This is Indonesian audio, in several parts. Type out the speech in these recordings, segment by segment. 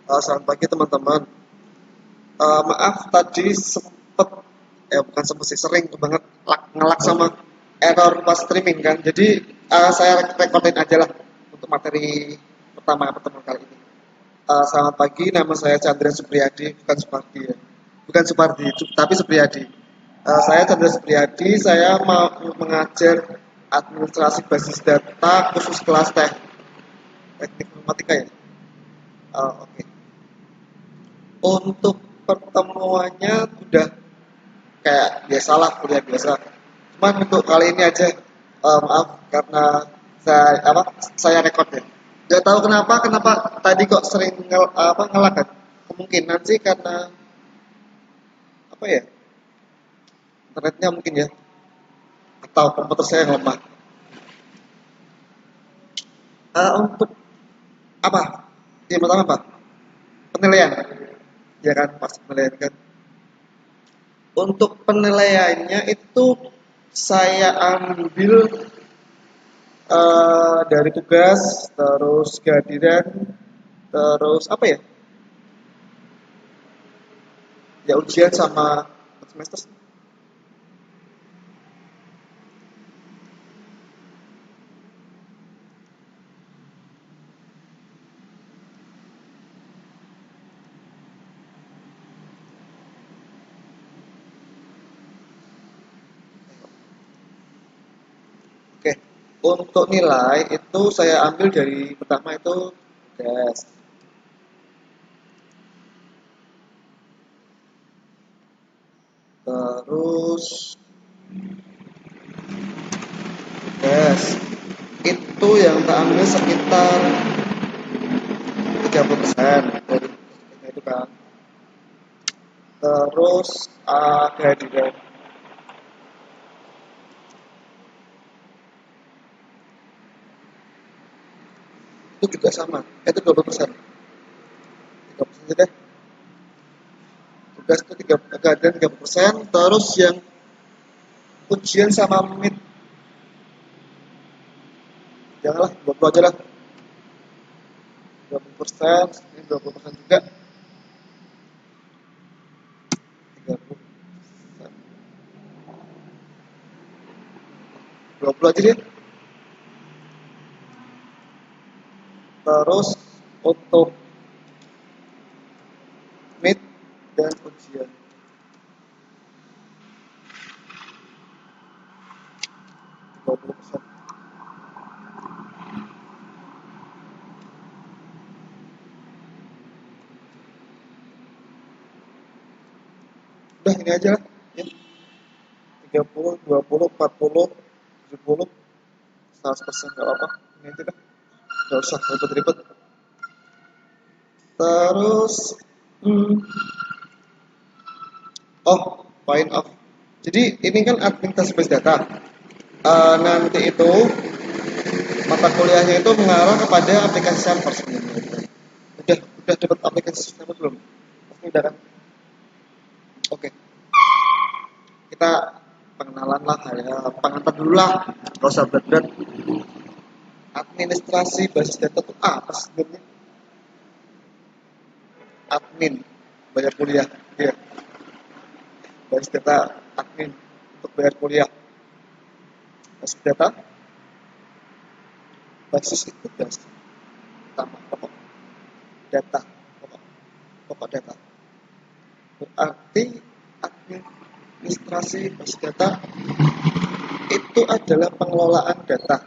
Selamat pagi teman-teman. Maaf tadi sempet, bukan sempet sih, sering banget ngelak sama error pas streaming kan. Jadi saya recordin aja lah untuk materi pertemuan kali ini. Selamat pagi, nama saya Chandra Supriyadi, bukan Supardi ya. Bukan Supardi, tapi Supriyadi. Saya Chandra Supriyadi, saya mau mengajar administrasi basis data khusus kelas teknik informatika ya. Oke. Untuk pertemuannya udah kayak biasalah kuliah biasa. Cuman untuk kali ini aja maaf karena saya rekod ya. Gak tahu kenapa tadi kok sering ngelak kan. Kemungkinan sih karena apa ya, internetnya mungkin ya, atau komputer saya yang lemah. Untuk apa? Yang pertama apa? Penilaian. Ya kan, pas penilaian kan. Untuk penilaiannya itu saya ambil dari tugas, terus kehadiran, terus apa ya? Ya ujian sama semester. Oke, untuk nilai itu saya ambil dari pertama itu tes, terus tes itu yang tak ambil sekitar 30% dari itu kan. Terus kehadiran itu juga sama, itu 20%. 30% aja deh. Tugas itu kehadiran 30%, terus yang ujian sama mid janganlah 20 aja lah. 20%, ini 20% juga, 30%. 20 aja deh. Terus untuk mid dan ujian 30%. Udah ini aja lah ya. 30, 20, 40, 70, 100%, gak apa-apa. Ini aja dah, gak usah ribet-ribet. Terus hmm, point of, jadi ini kan administrasi base data. Nanti itu mata kuliahnya itu mengarah kepada aplikasi server sebenarnya. Udah dapat aplikasi server belum? Pasti udah kan? Oke, kita pengenalan lah ya, pengantar dulu lah, gak usah berat-berat. Administrasi basis data itu apa sebenarnya? Admin bayar kuliah, ya. Basis data admin untuk bayar kuliah. Basis data, basis itu basis utama, pokok data, pokok, pokok data. Berarti administrasi basis data itu adalah pengelolaan data,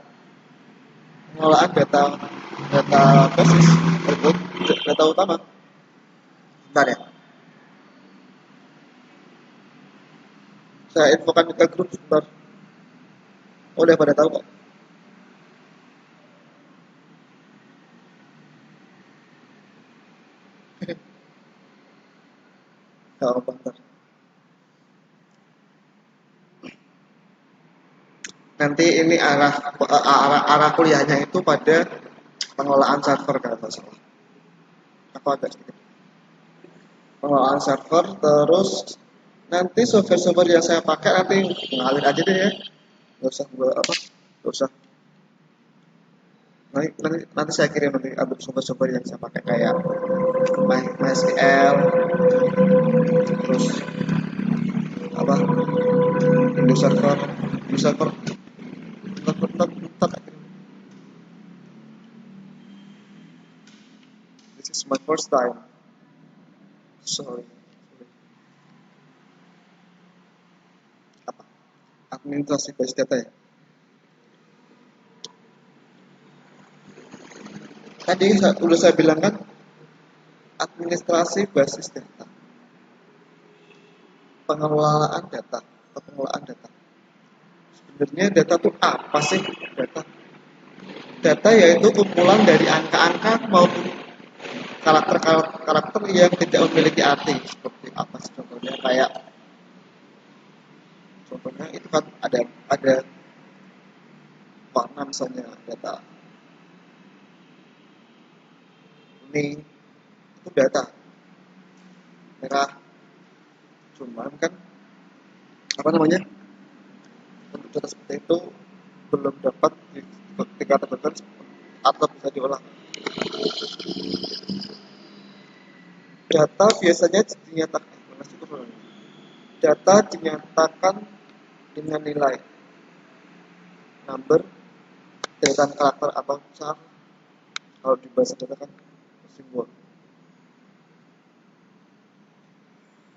pengelolaan data, data basis, data utama. Bentar ya, saya infokan ke grup sebentar. Oh, udah pada tahu kok. Oh, bentar. Nanti ini arah kuliahnya itu pada pengelolaan server kalau nggak salah. Aku agak sedikit. Pengelolaan server, terus nanti software-software yang saya pakai nanti mengalir aja deh ya. Nggak usah gua apa, nggak usah. Nanti saya kirim nanti ada software-software yang saya pakai kayak MySQL, terus apa Windows Server, Windows Server, bentar. This is my first time. Sorry. Apa? Administrasi basis data ya. Tadi udah saya bilang kan, administrasi basis data, pengelolaan data, pengelolaan data. Sebenarnya data itu apa sih? Data yaitu kumpulan dari angka-angka maupun karakter yang tidak memiliki arti. Seperti apa sih contohnya? Kayak contohnya itu kan ada warna misalnya data kuning itu data merah, cuman kan apa namanya, bentuk data seperti itu belum dapat dikategorikan atau bisa diolah. Data biasanya dinyatakan dengan nilai, number, deretan karakter atau char. Kalau di bahasa data kan simbol.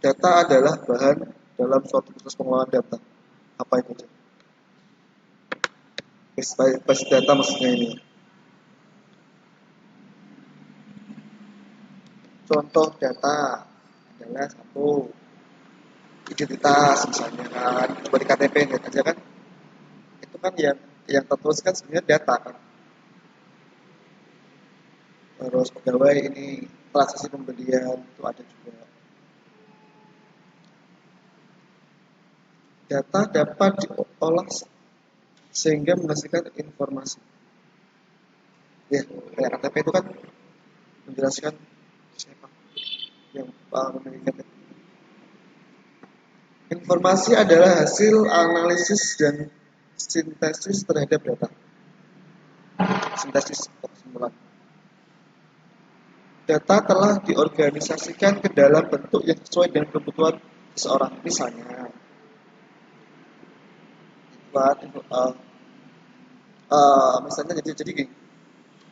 Data adalah bahan dalam suatu proses pengelolaan data. Apa itu aja? Basis data maksudnya ini. Contoh data adalah satu identitas misalnya kan, seperti KTP aja kan, itu kan yang tertulis kan sebenarnya data kan. Terus pegawai ini transaksi pembelian itu ada juga. Data dapat diolah sehingga menghasilkan informasi. Ya, kayak KTP itu kan menjelaskan siapa yang memiliki KTP. Informasi adalah hasil analisis dan sintesis terhadap data. Sintesis kesimpulan. Data telah diorganisasikan ke dalam bentuk yang sesuai dengan kebutuhan seseorang. Misalnya, misalnya jadi gini,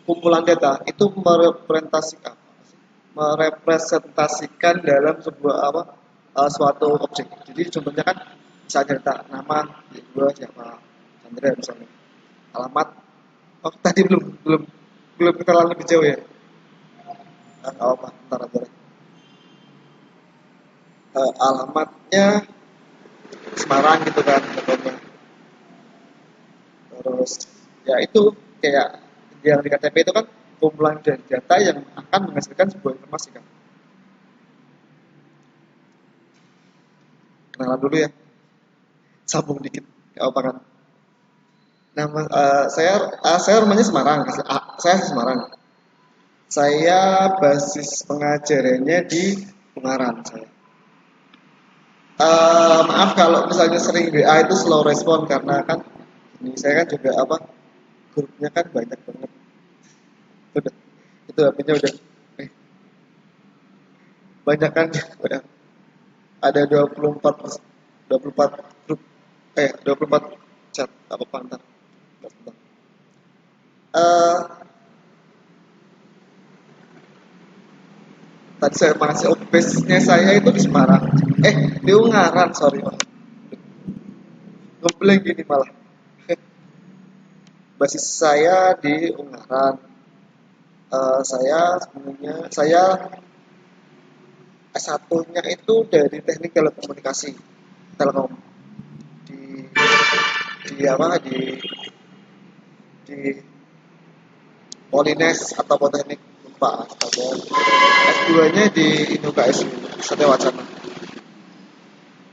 kumpulan data itu merepresentasikan dalam sebuah suatu objek. Jadi contohnya kan misalnya data nama, gue siapa, Chandra misalnya, alamat. Oh tadi belum kenalan lebih jauh ya. Apa, ntar aja. Alamatnya Semarang gitu kan, contohnya. Terus ya itu kayak yang di KTP itu kan kumpulan data yang akan menghasilkan sebuah informasi kan. Kenalan dulu ya, sambung dikit, apa kan? Nama saya rumahnya Semarang, saya Semarang. Saya basis pengajarannya di Ungaran saya. Maaf kalau misalnya sering WA itu slow respon karena kan ini saya kan juga grupnya kan banyak banget. Itu HP-nya udah banyak kan udah ada 24 grup 24 chat apa pantar. Tadi saya masih base-nya saya itu di Semarang. Di Ungaran, sorry Pak. Ngeblank gini malah. Basis saya di Ungaran. Saya S1-nya itu dari Teknik Telekomunikasi, Telkom. Di di Polines atau Politeknik lupa astaga. S2-nya di INUKSU, Satya Wacana.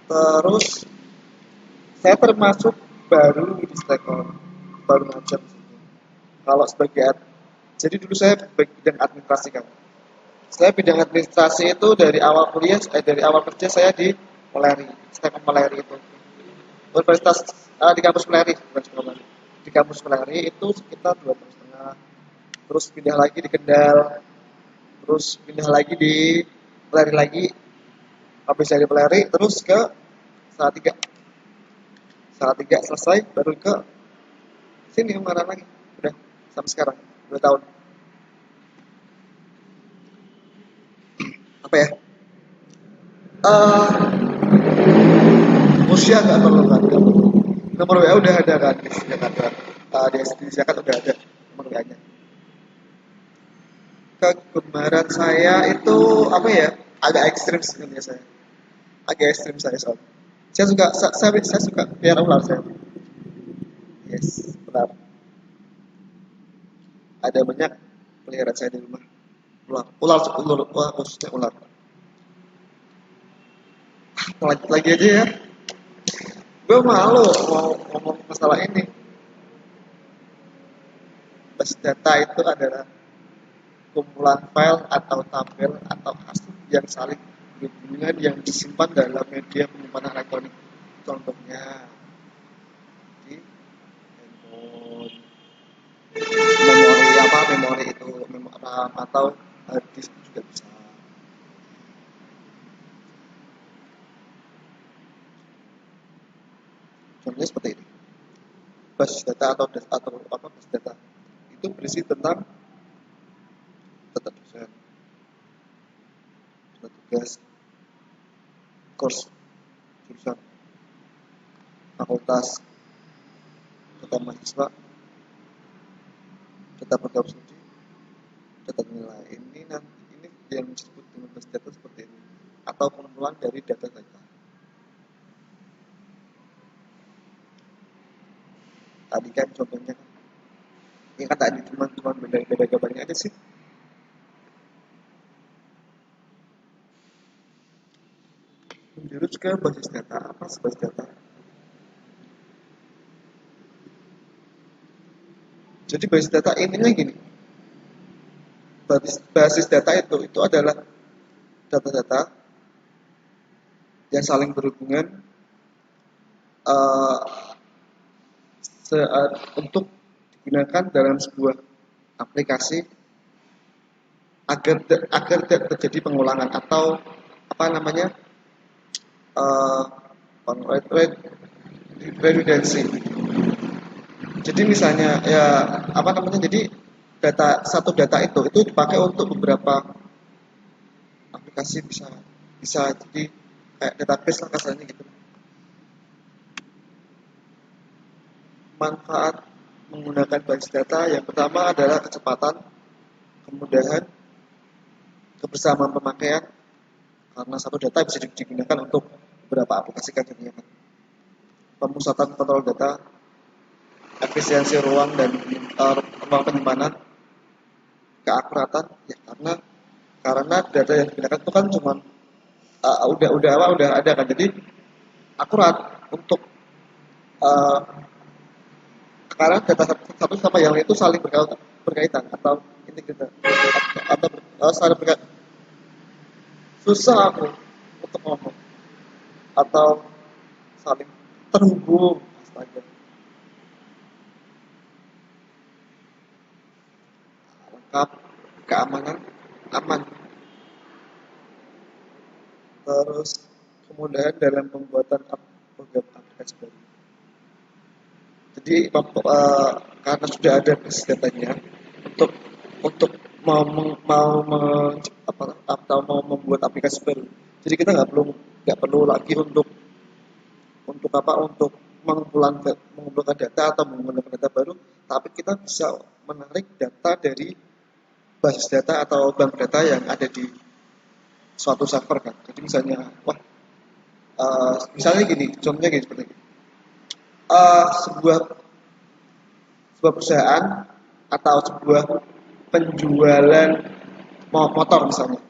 Terus saya termasuk baru di Stekon, baru ngajar. Kalau sebagai jadi dulu saya bidang administrasi kan. Saya bidang administrasi itu dari awal kuliah, dari awal kerja saya di Meleri, Stekon Meleri itu. Universitas di kampus Meleri, bukan sekolah. Di kampus Meleri itu sekitar 2 tahun setengah. Terus pindah lagi di Kendal. terus pindah lagi di pelari lagi, habis dari pelari terus ke Salatiga. Salatiga selesai baru ke sini Ungaran lagi. Udah sampai sekarang 2 tahun. Apa ya? Eh usia nggak perlu kan? Nomor WA udah ada kan di Jakarta. Di Jakarta udah ada nomor WA-nya. Kegemaran saya itu apa ya? Agak ekstrim sebenarnya saya. Agak ekstrim saya soal. Saya suka piara ular saya. Yes, benar. Ada banyak peliharaan saya di rumah. Ular khususnya ular. Lanjut lagi aja ya. Gue malu mau ngomong masalah ini. Bus data itu adalah kumpulan file atau tabel atau hasil yang saling berhubungan yang disimpan dalam media penyimpanan elektronik. Contohnya di handphone, memori itu RAM atau hard disk juga bisa. Contohnya seperti ini. Basis data atau basis data itu berisi tentang data dosen, data tugas, course, jurusan, fakultas, data mahasiswa, data program studi, data nilai. Ini yang disebut dengan basis data seperti ini atau pengumpulan dari data-data. Tadi kan contohnya kan, ini kan tadi cuma beda gambarnya aja sih. Menjurus ke basis data. Apa basis data? Jadi basis data intinya gini. Basis data itu adalah data-data yang saling berhubungan uh, untuk digunakan dalam sebuah aplikasi agar tidak terjadi pengulangan atau apa namanya uh, redundancy. Jadi misalnya ya apa namanya jadi satu data itu dipakai untuk beberapa aplikasi bisa bisa jadi kayak database lah kasarnya gitu. Manfaat menggunakan basis data yang pertama adalah kecepatan, kemudahan, kebersamaan pemakaian karena satu data bisa digunakan untuk beberapa aplikasi kan jadinya kan. Pemusatan kontrol data, efisiensi ruang dan ruang penyimpanan, keakuratan ya karena data yang digunakan itu kan cuma udah ada kan jadi akurat untuk uh, karena data satu sama yang lain itu saling berkaitan atau ini kita atau saling berkaitan susah aku untuk ngomong atau saling terhubung astaga lengkap keamanan aman terus kemudahan dalam pembuatan program aplikasi baru jadi karena sudah ada basis datanya untuk untuk mau membuat aplikasi baru jadi kita nggak perlu lagi untuk mengumpulkan data atau menggunakan data baru tapi kita bisa menarik data dari basis data atau bank data yang ada di suatu server kan jadi misalnya misalnya gini contohnya gini seperti ini sebuah perusahaan atau sebuah penjualan motor misalnya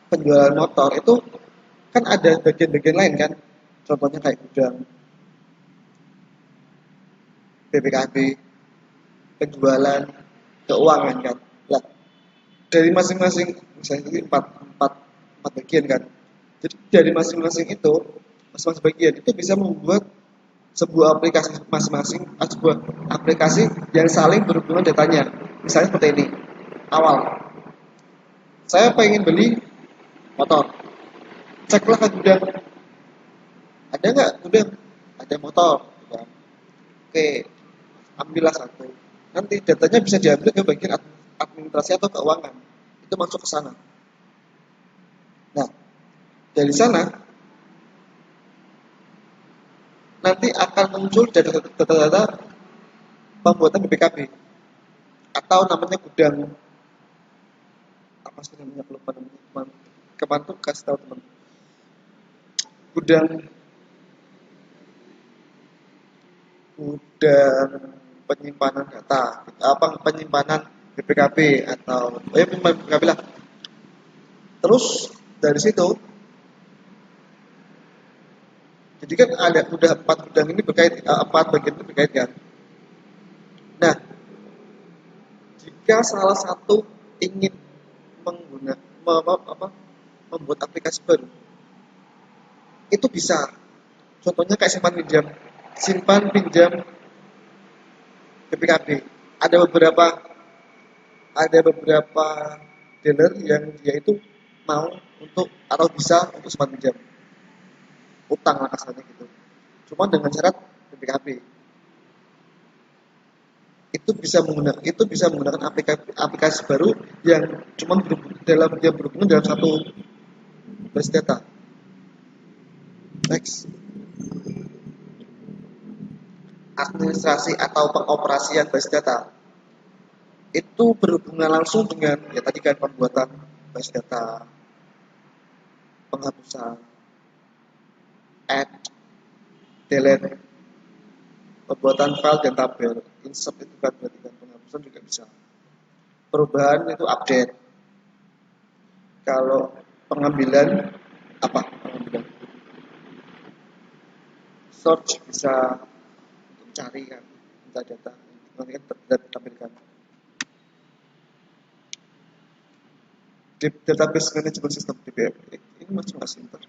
penjualan motor itu kan ada bagian-bagian lain kan contohnya kayak gudang BPKB penjualan keuangan kan lah dari masing-masing misalnya itu empat bagian kan jadi dari masing-masing bagian itu bisa membuat sebuah aplikasi masing-masing sebuah aplikasi yang saling berhubungan datanya Misalnya seperti ini. Awal, saya pengen beli motor. Ceklah ke gudang, ada nggak gudang? Ada motor. Gitu kan. Oke, ambillah satu. Nanti datanya bisa diambil ke bagian administrasi atau keuangan. Itu masuk ke sana. Nah, dari sana nanti akan muncul data-data pembuatan BPKB atau namanya gudang, apa sih namanya, lupa namanya, kemarin tuh kasih tahu teman, gudang gudang penyimpanan data, apa, penyimpanan BPKB atau penyimpanan BPKB lah. Terus dari situ, jadi kan ada udah 4 gudang ini berkait, 4 bagian ini berkait kan. Nah, jika salah satu ingin membuat aplikasi baru, itu bisa. Contohnya kayak simpan pinjam BPKB. Ada beberapa ada beberapa dealer yang dia itu mau untuk atau bisa untuk simpan pinjam utang lah kasarnya gitu. Cuma dengan syarat BPKB. Itu bisa menggunakan aplikasi baru yang cuma berhubungan dalam satu base data. Next, administrasi atau pengoperasian base data itu berhubungan langsung dengan ya tadi kan, pembuatan base data, penghapusan, add, delete, pembuatan file dan tabel, insert itu kan berarti kan, penghapusan juga bisa. Perubahan itu update. Kalau pengambilan, apa pengambilan? Search bisa untuk cari kan, minta data, nanti kan ditampilkan. Database Management System DBM ini masih masih inter.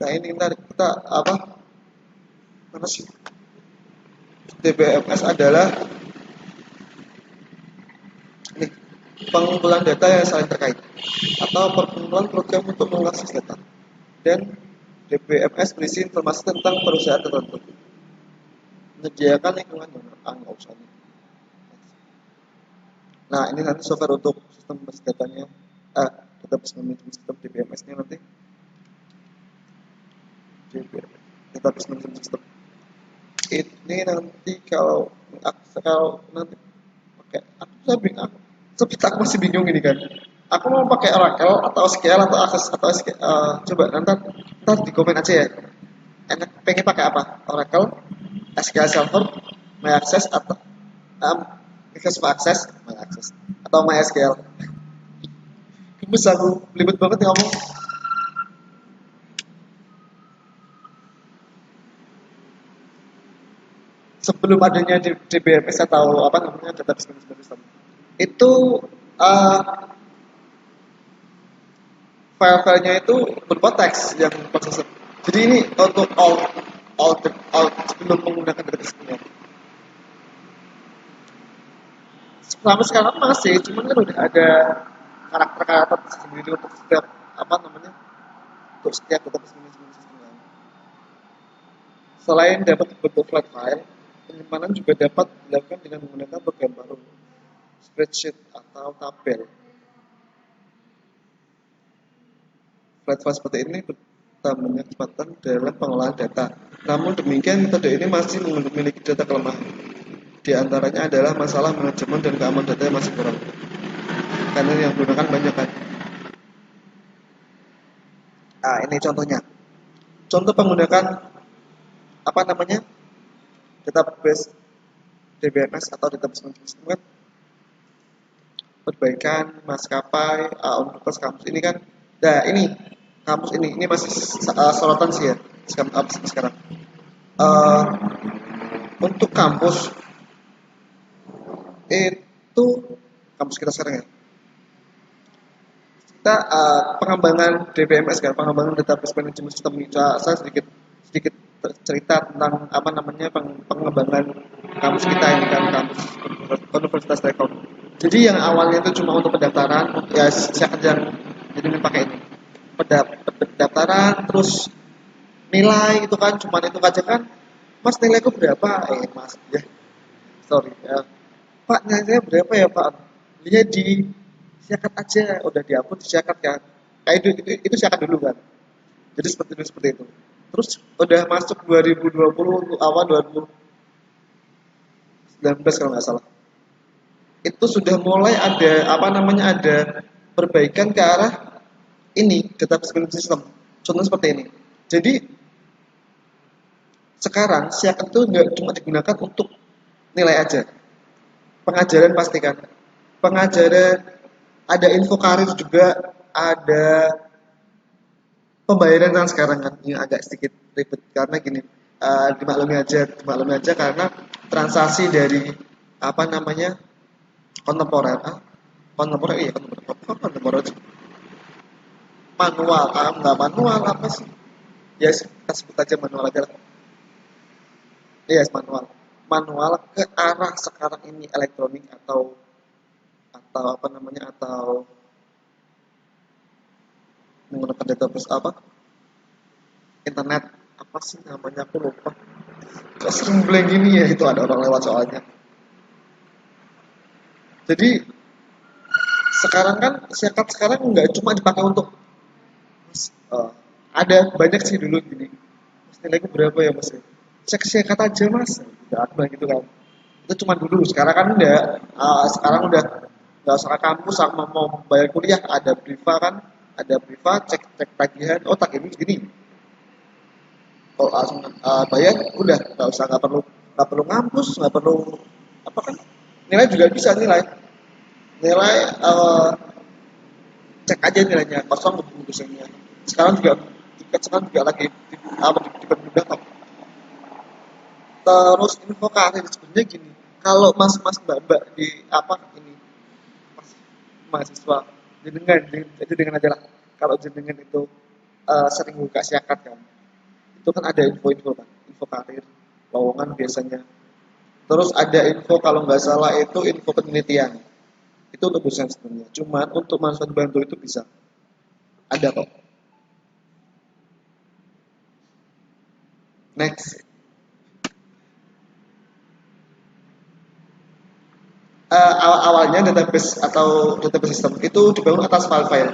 Nah ini kita apa? Mana sih? DBMS adalah ini, pengumpulan data yang saling terkait atau perkumpulan program untuk mengakses data. Dan DBMS berisi informasi tentang perusahaan tertentu. Menyediakan lingkungan yang usah. Nah ini nanti software untuk sistem datanya, database management system DBMS-nya nanti database management system. Ini nanti kalau nanti pakai, aku masih bingung ini kan. Aku mau pakai Oracle atau SQL atau Access atau SQL, coba nanti di komen aja ya. Enak pengen pakai apa? Oracle, SQL Server, MyAccess atau MyAccess atau MySQL. Gemes aku, belibet banget ya ngomong. Sebelum adanya DBMS atau apa namanya, database management system, itu uh, file-filenya itu berupa teks yang processor. Jadi ini untuk all sebelum menggunakan database ini. Sampai sekarang masih, cuman kan udah ada karakter-karakter sendiri untuk setiap apa namanya, untuk setiap database management system. Selain dapat bentuk flat file, penyimpanan juga dapat dilakukan dengan menggunakan program baru, spreadsheet atau tabel. Flat file seperti ini bertambahnya kecepatan dalam pengolahan data. Namun demikian, metode ini masih memiliki data kelemahan. Di antaranya adalah masalah manajemen dan keamanan data yang masih kurang. Karena yang digunakan banyak kan. Nah, ini contohnya. Contoh menggunakan apa namanya, database DBMS atau database management system kan, perbaikan maskapai, universitas kampus ini kan. Nah ini kampus ini masih sorotan sih ya sekarang. Untuk kampus itu, kampus kita sekarang ya, kita pengembangan DBMS kan, pengembangan database management system ini, saya sedikit cerita tentang apa namanya pengembangan kampus kita ini kan, kampus Universitas Telkom. Jadi yang awalnya itu cuma untuk pendaftaran, ya siapa yang jadi pakai ini pendaftaran, terus nilai itu kan cuma itu aja kan. Mas, nilaiku berapa? Mas, ya sorry ya, Pak, nilainya berapa ya Pak? Dia di siakat aja, udah dihapus di siakat kan. Kayak itu siakat dulu kan. Jadi seperti itu. Terus udah masuk 2020 untuk awal 2019 kalau nggak salah. Itu sudah mulai ada apa namanya, ada perbaikan ke arah ini database management system. Contohnya seperti ini. Jadi sekarang siakat itu nggak cuma digunakan untuk nilai aja. Pengajaran pastikan. Pengajaran, ada info karir juga, ada pembayaran kan sekarang kan yang agak sedikit ribet karena gini, dimaklumi aja karena transaksi dari apa namanya kontemporer, kontemporer iya kontemporer, apa kontemporer sih? Manual, nggak manual apa sih? Ya kita sebut aja manual aja lah. Iya yes, manual, manual ke arah sekarang ini elektronik atau apa namanya, atau menggunakan database apa, internet, apa sih namanya aku lupa. Kok sering blank gini ya, itu ada orang lewat soalnya. Jadi sekarang kan siakat sekarang nggak cuma dipakai untuk uh, ada banyak sih dulu gini. Mas, nilaiku berapa ya Mas? Cek siakat aja Mas. Udah aku bilang gitu kan. Itu cuma dulu. Sekarang kan udah sekarang udah nggak usah ke kampus sama mau bayar kuliah, ada Briva kan, ada Briva, cek cek tagihan, oh tagihan ini segini. Oh langsung bayar, udah nggak perlu ngampus, nggak perlu apa kan, nilai juga bisa nilai nilai cek aja nilainya kosong dosennya. Sekarang juga tiket sekarang juga lagi dipermudah kok. Terus info karir sebenarnya gini, kalau mas-mas mbak-mbak di apa ini mas, mahasiswa jenengan aja lah, kalau jenengan itu sering buka siakat kan, itu kan ada info-info kan, info karir lowongan biasanya. Terus ada info kalau nggak salah itu info penelitian, itu untuk dosen sebenarnya, cuman untuk mahasiswa bantu itu bisa ada kok. Next. Awalnya database atau database system itu dibangun atas file-file.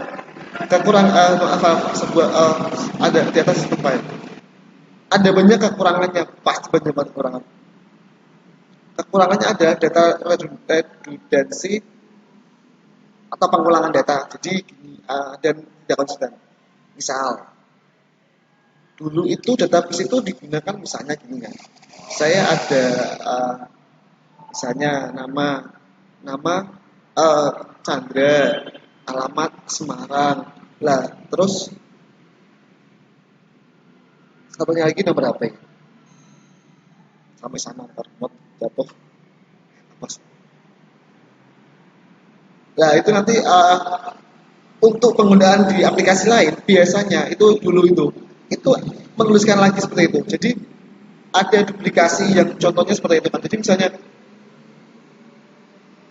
Ada di atas sistem file. Ada banyak kekurangannya, pasti banyak banget kekurangan. Kekurangannya ada data redundancy atau pengulangan data. Jadi gini, dan tidak konsisten. Misal, dulu itu database itu digunakan misalnya gini kan. Saya ada misalnya nama nama Chandra, alamat Semarang. Lah, terus satunya lagi nomor HP. Sampai sana termot jatuh. Mas. Nah, itu nanti untuk penggunaan di aplikasi lain biasanya itu dulu itu menuliskan lagi seperti itu. Jadi ada duplikasi yang contohnya seperti itu kan. Jadi misalnya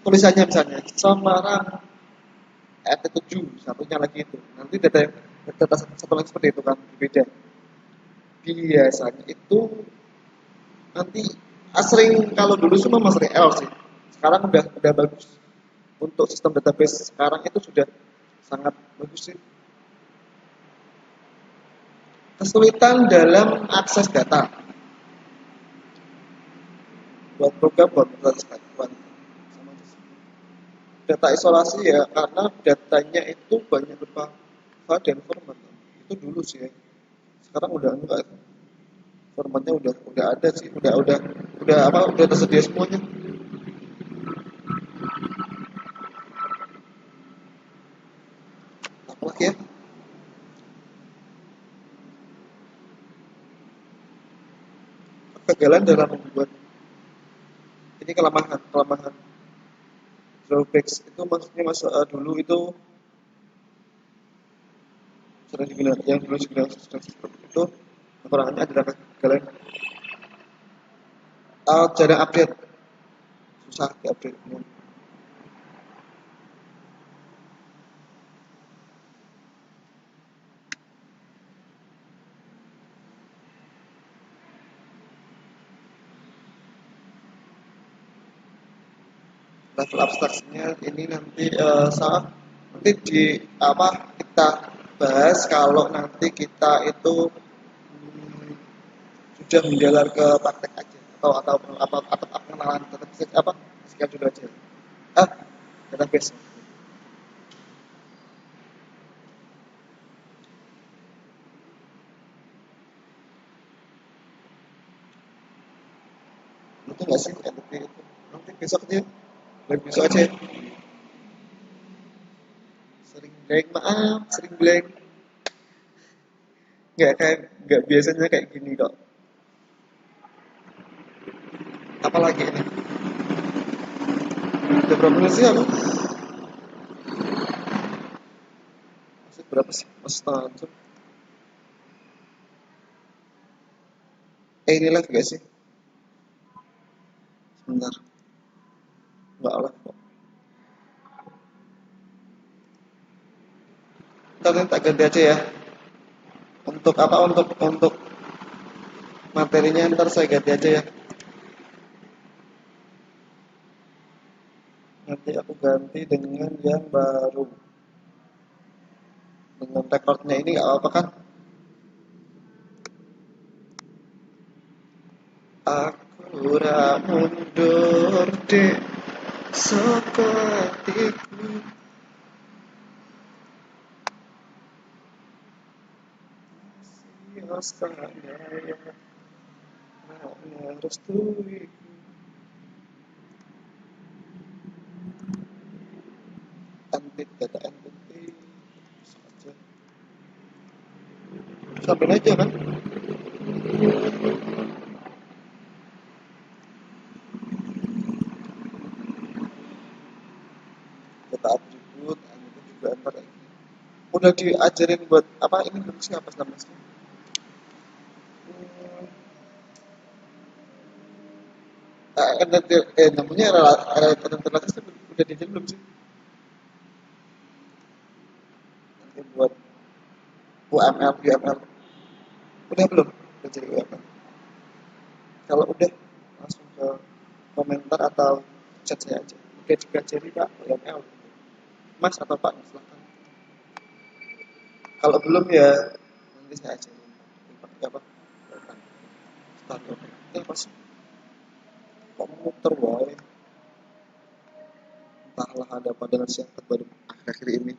tulisannya misalnya Semarang RT7, satunya lagi itu. Nanti data satu lagi seperti itu kan, beda. Biasanya itu nanti sering, kalau dulu cuma sering error sih. Sekarang udah bagus. Untuk sistem database sekarang itu sudah sangat bagus sih. Kesulitan dalam akses data buat program, buat data isolasi ya, karena datanya itu banyak berupa file dan format. Itu dulu sih ya. Sekarang udah enggak, formatnya udah ada sih, udah tersedia semuanya. Apalagi ya, kegagalan dalam membuat ini, kelemahan drawbacks itu maksudnya dulu itu sering digunakan, yang dulu digunakan sistem itu kekurangannya adalah kegagalan jarang update, susah di update nya. Level abstraksinya ini nanti nanti di apa kita bahas kalau nanti kita itu sudah menjalar ke praktek aja atau pengenalan database apa sekian dulu aja ah database itu nggak sih NTT itu nanti besok aja besok aja sering blank maaf sering blank nggak biasanya kayak gini kok apalagi ini udah berapa menit sih aku masih berapa sih masih setengah jam ini live gak sih sebentar nggak live kok ntar nanti tak ganti aja ya untuk apa untuk materinya ntar saya ganti aja ya nanti aku ganti dengan yang baru dengan recordnya ini nggak apa-apa kan aku ora mundur dek saka atiku sios kaya harus tuiku antit kata antit saja sampai aja kan kata atribut itu juga antar lagi udah diajarin buat apa ini belum sih apa namanya namanya relatif udah diajarin belum sih nanti buat UML UML udah belum udah jadi UML kalau udah langsung ke komentar atau chat saya aja oke juga jadi pak UML mas atau pak silahkan kalau belum ya nanti saya ajarin pakai apa start pas kok muter wae entahlah ada apa dengan siapa baru akhir-akhir ini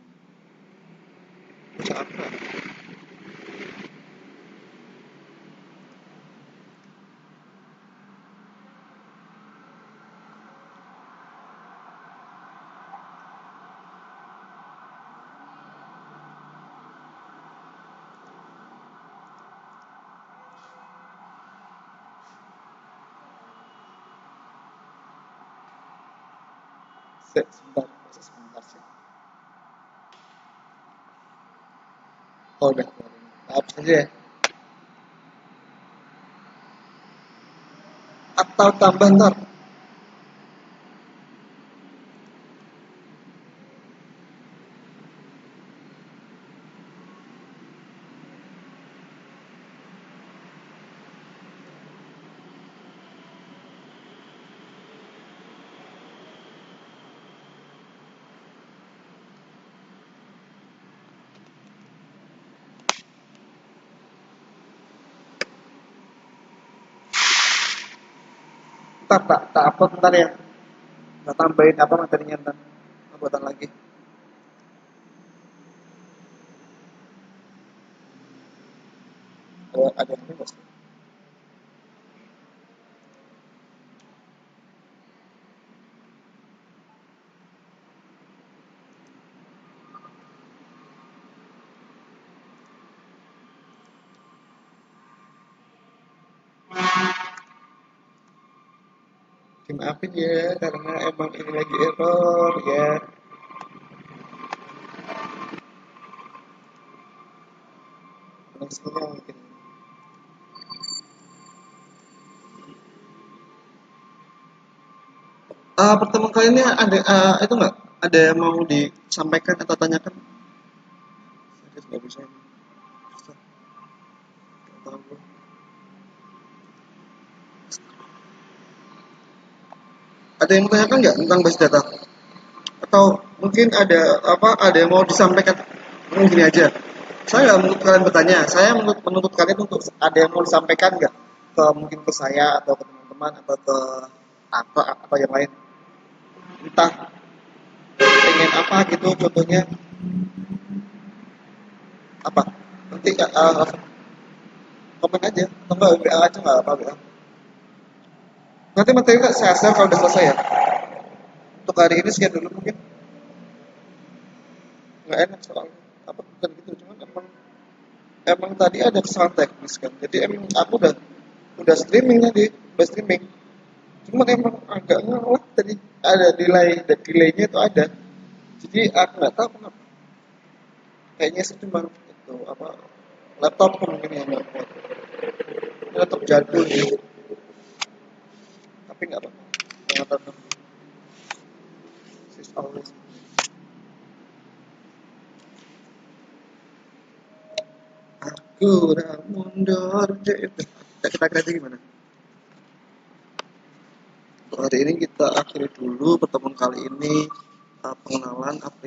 apa sebentar sih oh udah apa saja ya atau tambah ntar tak upload ntar ya tak tambahin apa materinya ntar buatan lagi ada yang bebas dimaafin ya karena emang ini lagi error ya koneksinya mungkin Pertemuan kali ini ada itu nggak? Ada yang mau disampaikan atau tanyakan? Serius nggak bisa. Susah. Nggak tahu. Ada yang mau tanyakan nggak tentang base data? Atau mungkin ada apa? Ada yang mau disampaikan? Gini aja. Saya nggak menuntut kalian bertanya. Saya menuntut kalian untuk ada yang mau disampaikan nggak? Ke mungkin ke saya atau ke teman-teman atau ke atau yang lain. Entah pengen apa gitu contohnya apa? Nanti langsung komen aja. Atau enggak WA aja nggak apa WA. Nanti materi saya share kalau udah selesai ya. Untuk hari ini sekian dulu mungkin. Nggak enak soalnya. Apa bukan gitu, cuman emang tadi ada kesalahan teknis kan. Jadi emang aku udah streaming tadi, udah streaming. Cuman emang agak ngelak tadi, ada delaynya itu ada. Jadi aku nggak tahu kenapa. Kayaknya sih cuma itu apa laptop mungkin yang nggak kuat. Ini laptop jadul gitu, tapi nggak apa-apa. Nggak apa-apa. Sys always. Aku udah mundur. Kita ganti gimana? Untuk hari ini kita akhiri dulu pertemuan kali ini, pengenalan apa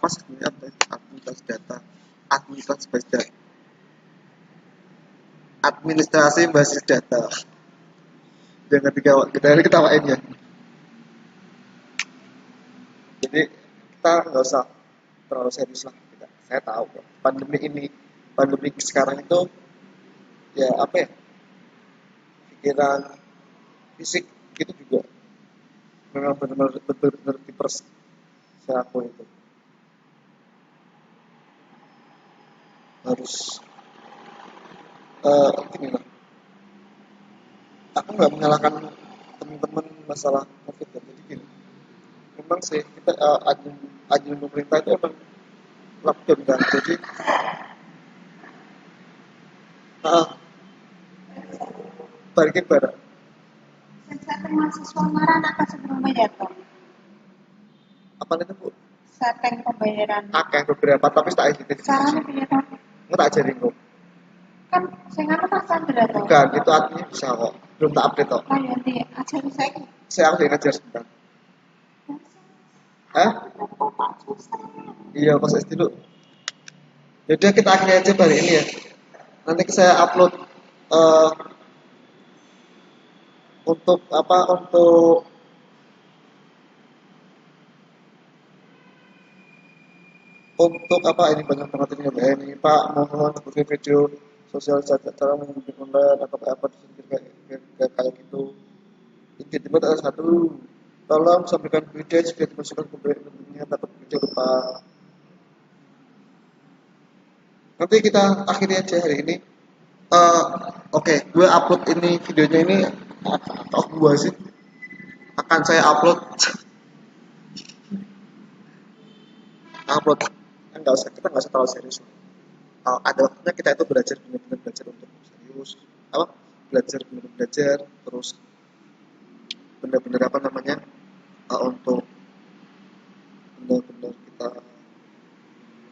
sebenarnya administrasi basis data, administrasi basis data. Jangan ketawain ya. Jadi kita nggak usah terlalu serius lah. Saya tahu kok, pandemi sekarang itu ya apa ya, pikiran fisik gitu juga memang benar-benar dipers. Saya aku itu harus gini lah. Aku nggak menyalahkan teman-teman masalah COVID ya. Jadi gini, memang sih kita admin pemerintah itu emang lockdown kan. Jadi uh, balikin barang. Setting mahasiswa Maranatha sebelum Medato. Apa itu bu? Setting pembayaran. Akeh beberapa tapi tak editif. Caranya punya tahu. Nggak tak ajarin kok. Kan saya nggak tahu Sandra tuh. Bukan, itu artinya bisa kok. Belum tak update kok. Kan nanti ajarin saya. Saya harus ngajar sebentar. Hah? Iya, proses dulu. Yaudah kita akhiri aja balik ini ya. Nanti saya upload eh, untuk apa untuk apa ini banyak banget ini ini Pak mohon bikin video sosial cara menghubungi online atau apa kayak gitu. Tiba-tiba ada satu tolong sampaikan video jika dimasukkan ke bentuknya dapat video lupa. Nanti kita akhiri aja hari ini. Oke, gue upload ini videonya ini atau gue sih akan saya upload kita nggak usah terlalu serius. Ada waktunya kita itu belajar benar-benar belajar untuk serius, apa belajar benar-benar belajar terus benar-benar apa namanya untuk benar-benar kita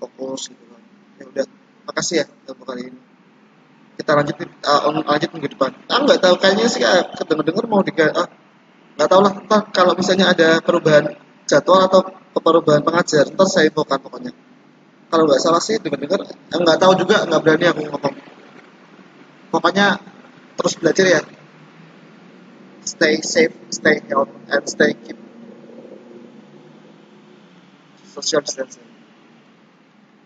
fokus gitu kan. Ya udah, makasih ya untuk kali ini. Kita lanjut minggu depan. Nggak tahu kayaknya sih kedenger-denger mau nggak tahu lah. Ntar kalau misalnya ada perubahan jadwal atau perubahan pengajar, ntar saya infokan pokoknya. Kalau nggak salah sih dengar-dengar, nggak tahu juga, nggak berani aku ngomong. Pokoknya terus belajar ya. Stay safe, stay healthy, and stay keep social distancing.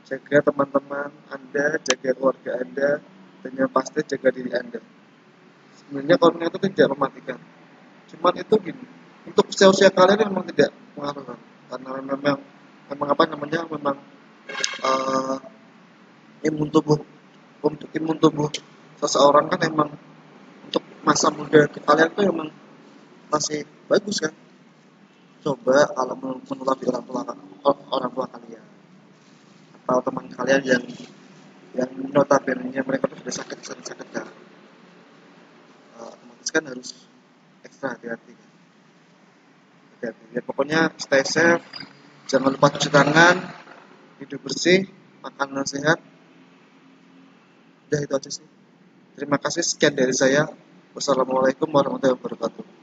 Jaga teman-teman Anda, jaga keluarga Anda, dan yang pasti jaga diri Anda. Sebenarnya corona itu tidak mematikan. Cuman itu gini, untuk usia-usia kalian memang tidak mengaruh, karena memang apa namanya memang uh, imun tubuh untuk imun tubuh seseorang kan emang untuk masa muda kalian tuh emang masih bagus kan. Coba kalau menular di orang tua kalian atau teman kalian yang notabene mereka tuh sudah sakit kan, otomatis kan harus ekstra hati-hati kan. Pokoknya stay safe, jangan lupa cuci tangan, hidup bersih, makan sehat. Udah itu aja sih. Terima kasih, sekian dari saya. Wassalamualaikum warahmatullahi wabarakatuh.